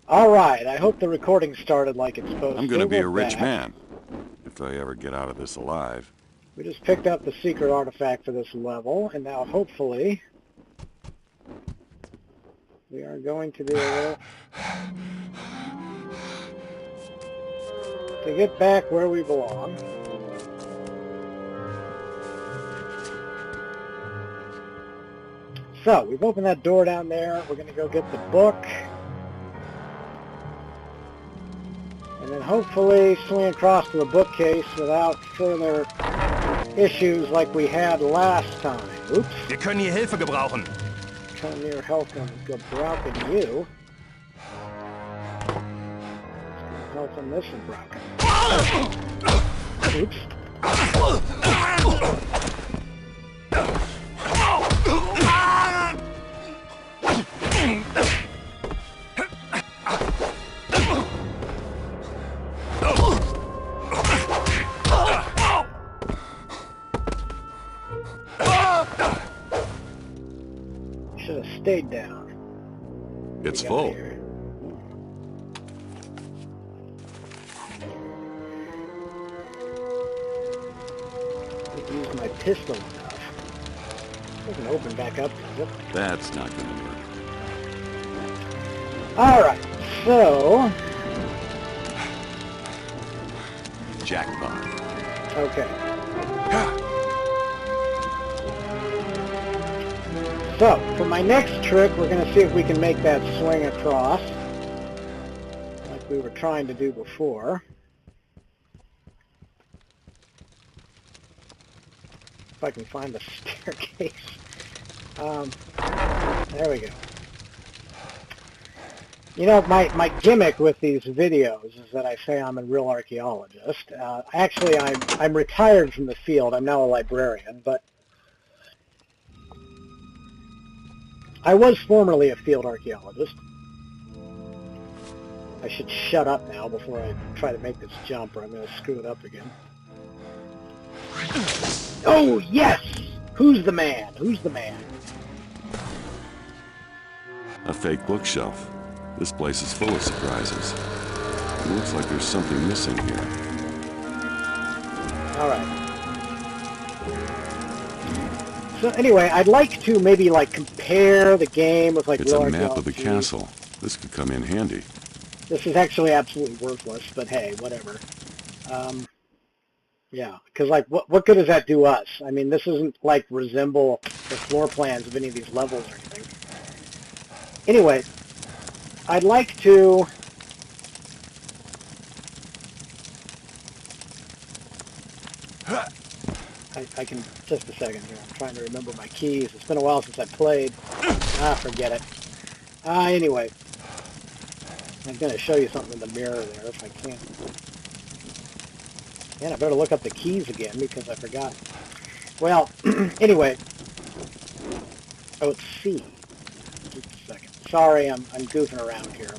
Alright, I hope the recording started like it's supposed to. I'm gonna be a We're rich back. man, if I ever get out of this alive. We just picked up the secret artifact for this level, and now hopefully we are going to be able to get back where we belong. So, we've opened that door down there. We're going to go get the book. And then hopefully swing across to the bookcase without further issues like we had last time. Oops. Wir können hier Hilfe gebrauchen. Come near helping gebrauchen you. Helping this and broken. Oops. Should have stayed down. It's full. Didn't use my pistol enough. Doesn't open back up, does it? That's not gonna work. Alright, so... Jackpot. Okay. So, for my next trick, we're going to see if we can make that swing across, like we were trying to do before. If I can find the staircase. There we go. You know, my gimmick with these videos is that I say I'm a real archaeologist. Actually, I'm retired from the field. I'm now a librarian, but I was formerly a field archaeologist. I should shut up now before I try to make this jump, or I'm going to screw it up again. Oh, yes! Who's the man? Who's the man? A fake bookshelf. This place is full of surprises. It looks like there's something missing here. All right. So anyway, I'd like to maybe like compare the game with like It's real a map of the archaeology. castle. This could come in handy. This is actually absolutely worthless, but hey, whatever. Yeah, because like, what good does that do us? I mean, this isn't like resemble the floor plans of any of these levels or anything. Anyway, I'd like to I can, just a second here, I'm trying to remember my keys. It's been a while since I played. Forget it. Anyway, I'm going to show you something in the mirror there if I can. And I better look up the keys again because I forgot. Well, anyway. Oh, it's C. Just a second. Sorry, I'm goofing around here.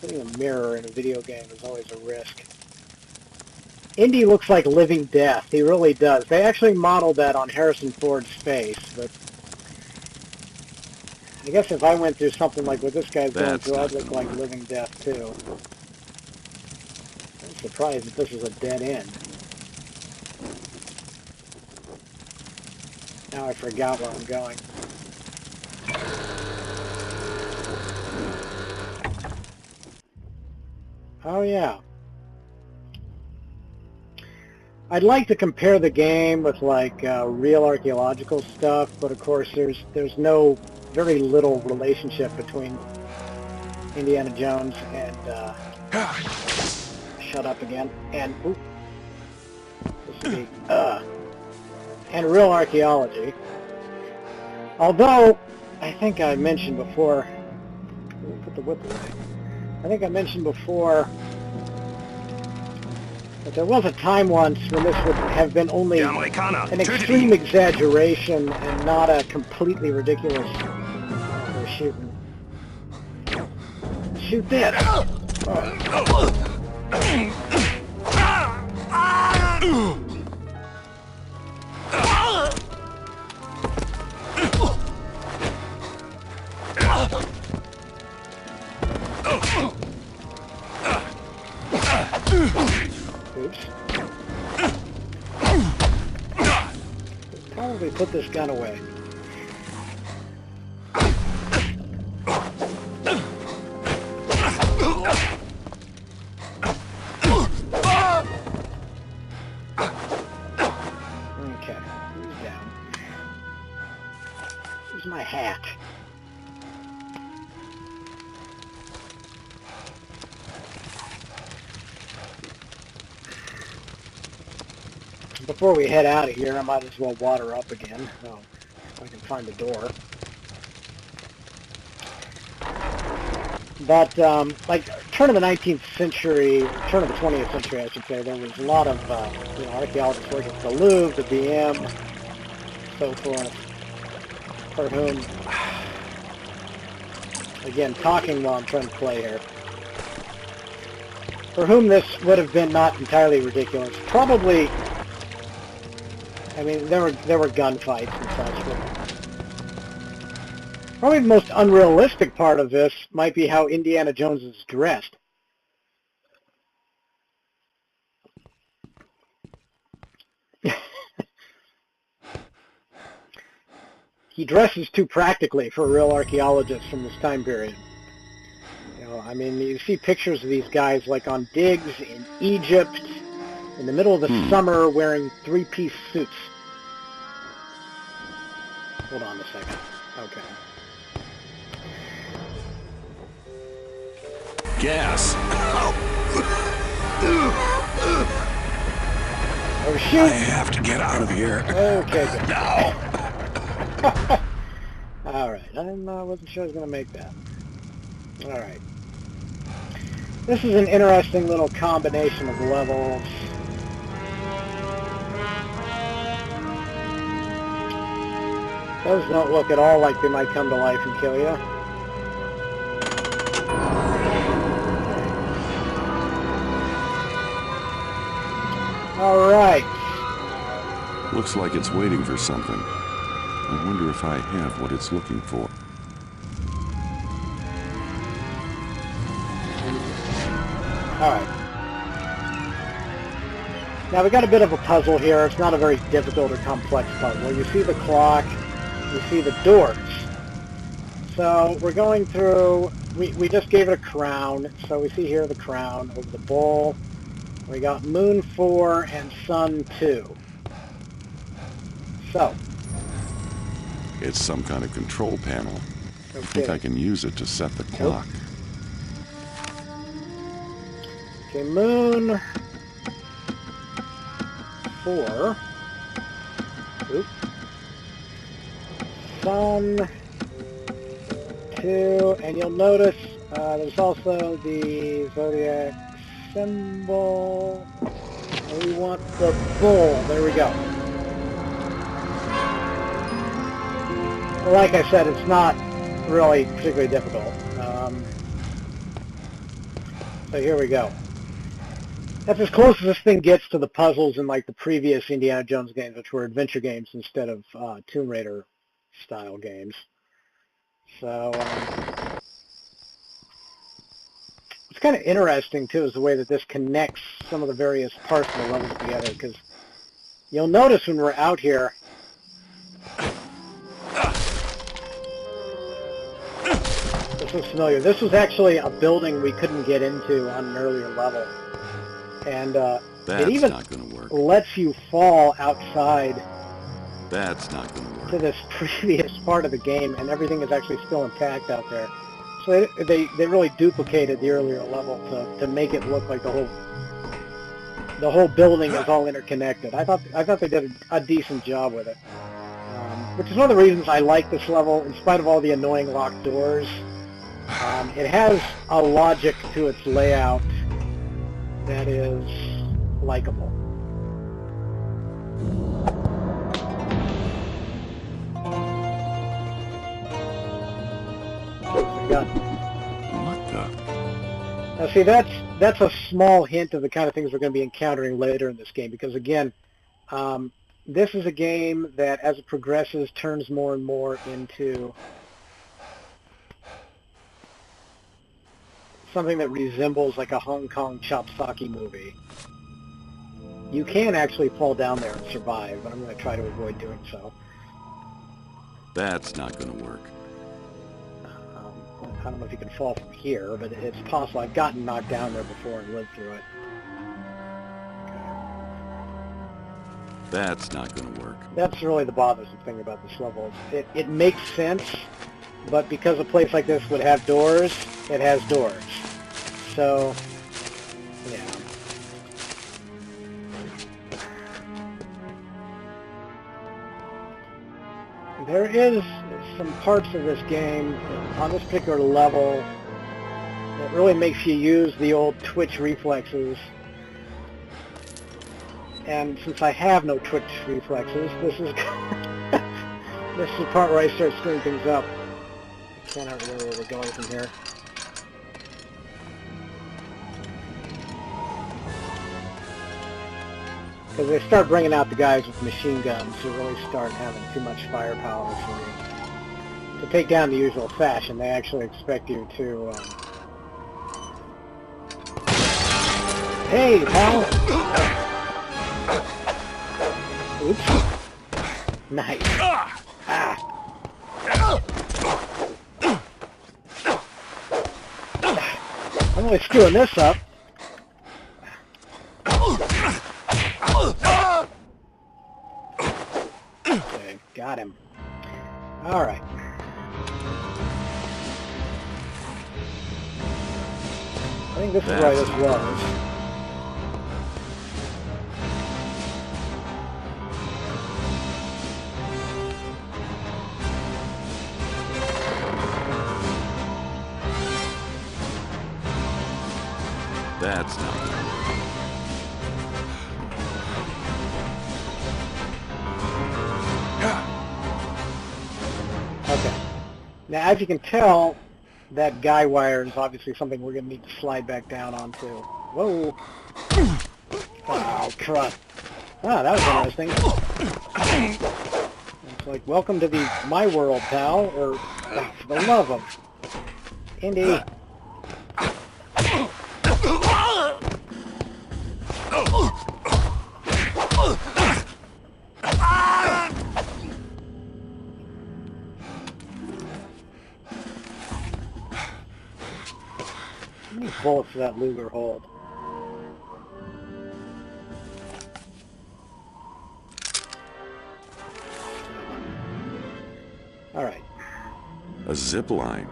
But putting a mirror in a video game is always a risk. Indy looks like living death. He really does. They actually modeled that on Harrison Ford's face, but I guess if I went through something like what this guy's going through, I'd look like living death too. I'm surprised that this is a dead end. Now I forgot where I'm going. Oh yeah. I'd like to compare the game with like real archaeological stuff, but of course there's no very little relationship between Indiana Jones and shut up again and this would be and real archaeology. Although I think I mentioned before, let me put the whip away. I think I mentioned before but there was a time once when this would have been only an extreme exaggeration and not a completely ridiculous... Oh, they're shooting. Shoot this! Oh. actually put this gun away. Okay, he's down. Where's my hat? Before we head out of here, I might as well water up again. Oh, if I can find the door. But, like, turn of the 19th century, or turn of the 20th century, I should say, there was a lot of, archaeologists working at the Louvre, the BM, so forth, for whom, again, talking while I'm trying to play here, for whom this would have been not entirely ridiculous. Probably, I mean, there were gunfights and such, but probably the most unrealistic part of this might be how Indiana Jones is dressed. He dresses too practically for a real archaeologist from this time period. You know, I mean, you see pictures of these guys like on digs in Egypt, in the middle of the summer, wearing three-piece suits. Hold on a second. Okay. Gas! Oh, shoot! I have to get out of here. Okay, good. No! Alright, I wasn't sure I was going to make that. Alright. This is an interesting little combination of levels. Those don't look at all like they might come to life and kill you. Alright. Looks like it's waiting for something. I wonder if I have what it's looking for. Alright. Now we got a bit of a puzzle here. It's not a very difficult or complex puzzle. You see the clock, you see the doors. So we're going through, we just gave it a crown. So we see here the crown over the bowl. We got Moon 4 and Sun 2. So. It's some kind of control panel. Okay. I think I can use it to set the clock. Okay, Moon 4. Oops. Sun 2, and you'll notice there's also the zodiac symbol. And we want the bull. There we go. Well, like I said, it's not really particularly difficult. So here we go. That's as close as this thing gets to the puzzles in like the previous Indiana Jones games, which were adventure games instead of Tomb Raider style games. So what's kind of interesting too is the way that this connects some of the various parts of the levels together, because you'll notice when we're out here, this looks familiar. This was actually a building we couldn't get into on an earlier level. And it even not gonna work. lets you fall outside That's not going to work. to this previous part of the game, and everything is actually still intact out there. So they really duplicated the earlier level to make it look like the whole building is all interconnected. I thought they did a decent job with it, which is one of the reasons I like this level, in spite of all the annoying locked doors. It has a logic to its layout that is likable. What the? Now see, that's a small hint of the kind of things we're going to be encountering later in this game, because again, this is a game that as it progresses turns more and more into something that resembles like a Hong Kong chop sake movie. You can actually fall down there and survive, but I'm going to try to avoid doing so. That's not gonna work. I don't know if you can fall from here, but it's possible. I've gotten knocked down there before and lived through it. That's not gonna work. That's really the bothersome thing about this level. It makes sense, but because a place like this would have doors, it has doors. So, yeah. There is some parts of this game on this particular level that really makes you use the old twitch reflexes. And since I have no twitch reflexes, this is this is the part where I start screwing things up. I cannot remember where we're going from here. Because they start bringing out the guys with machine guns who really start having too much firepower for you. To take down the usual fashion, they actually expect you to... Hey, pal! Oops. Nice. Ah. I'm really screwing this up. Okay, got him. Alright. I think this is where this was. That's not gonna work. Okay. Now, as you can tell, that guy wire is obviously something we're going to need to slide back down onto. Whoa! Oh, crud. Ah, that was interesting. It's like, welcome to my world, pal, or for the love of Indy. How many bullets does that Luger hold? Alright. A zip line.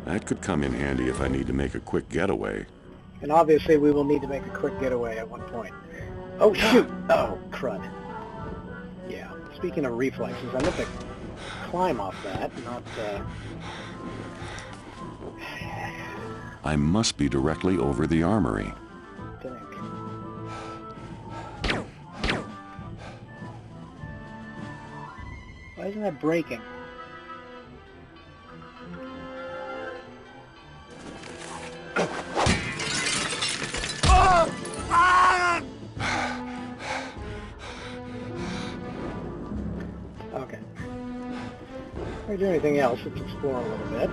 That could come in handy if I need to make a quick getaway. And obviously we will need to make a quick getaway at one point. Oh, shoot! Oh, crud. Yeah. Speaking of reflexes, I meant to climb off that, not, I must be directly over the armory. think. Why isn't that breaking? Okay. Before we do anything else, let's explore a little bit.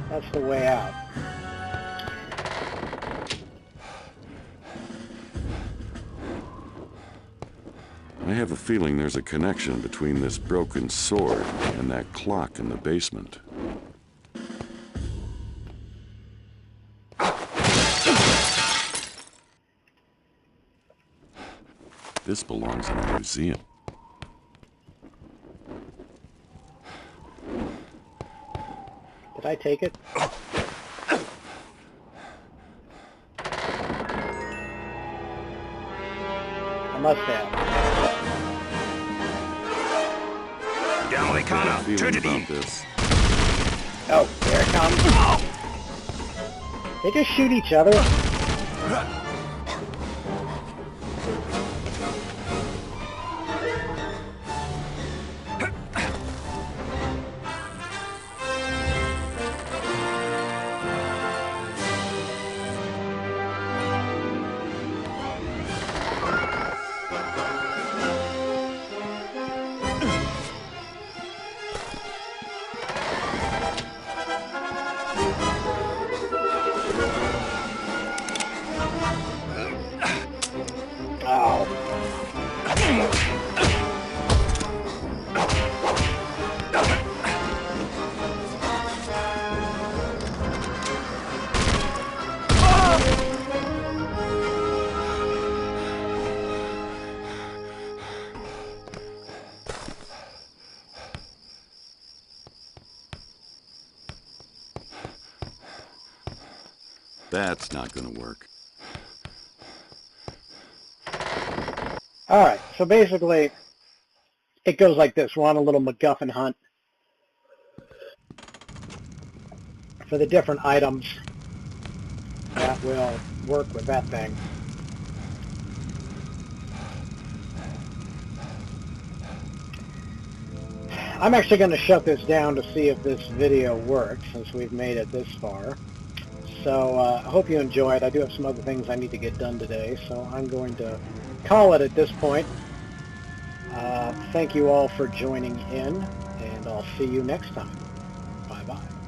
That's the way out. I have a feeling there's a connection between this broken sword and that clock in the basement. This belongs in a museum. Did I take it? I must have. Feeling about this. Oh, there it comes. They just shoot each other. That's not gonna work. All right, so basically it goes like this. We're on a little MacGuffin hunt for the different items that will work with that thing. I'm actually going to shut this down to see if this video works since we've made it this far. So I hope you enjoyed. I do have some other things I need to get done today, so I'm going to call it at this point. Thank you all for joining in, and I'll see you next time. Bye-bye.